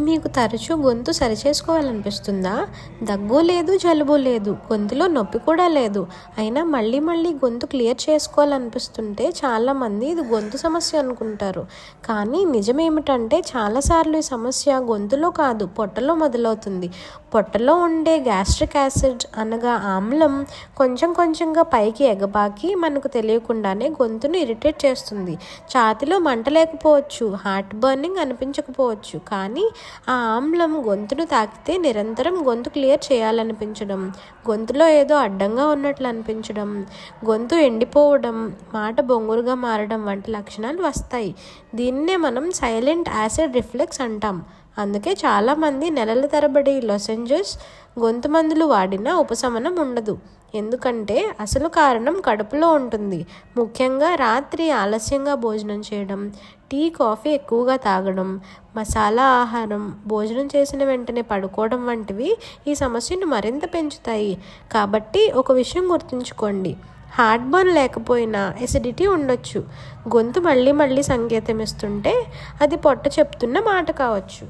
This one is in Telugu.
మీకు తరచూ గొంతు సరిచేసుకోవాలనిపిస్తుందా? దగ్గు లేదు, జలుబు లేదు, గొంతులో నొప్పి కూడా లేదు. అయినా మళ్ళీ మళ్ళీ గొంతు క్లియర్ చేసుకోవాలనిపిస్తుంటే చాలామంది ఇది గొంతు సమస్య అనుకుంటారు. కానీ నిజమేమిటంటే చాలాసార్లు ఈ సమస్య గొంతులో కాదు, పొట్టలో మొదలవుతుంది. పొట్టలో ఉండే గ్యాస్ట్రిక్ యాసిడ్ అనగా ఆమ్లం కొంచెం కొంచెంగా పైకి ఎగబాకి మనకు తెలియకుండానే గొంతును ఇరిటేట్ చేస్తుంది. ఛాతీలో మంట లేకపోవచ్చు, హార్ట్ బర్నింగ్ అనిపించకపోవచ్చు, కానీ ఆ ఆమ్లం గొంతును తాకితే నిరంతరం గొంతు క్లియర్ చేయాలనిపించడం, గొంతులో ఏదో అడ్డంగా ఉన్నట్లు అనిపించడం, గొంతు ఎండిపోవడం, మాట బొంగురుగా మారడం వంటి లక్షణాలు వస్తాయి. దీన్నే మనం సైలెంట్ యాసిడ్ రిఫ్లెక్స్ అంటాం. అందుకే చాలామంది నెలల తరబడి లొసెంజెస్, గొంతు మందులు వాడినా ఉపశమనం ఉండదు. ఎందుకంటే అసలు కారణం కడుపులో ఉంటుంది. ముఖ్యంగా రాత్రి ఆలస్యంగా భోజనం చేయడం, టీ కాఫీ ఎక్కువగా తాగడం, మసాలా ఆహారం, భోజనం చేసిన వెంటనే పడుకోవడం వంటివి ఈ సమస్యను మరింత పెంచుతాయి. కాబట్టి ఒక విషయం గుర్తుంచుకోండి, హార్ట్ బర్న్ లేకపోయినా ఎసిడిటీ ఉండొచ్చు. గొంతు మళ్ళీ మళ్ళీ సంకేతం ఇస్తుంటే అది పొట్ట చెప్తున్న మాట కావచ్చు.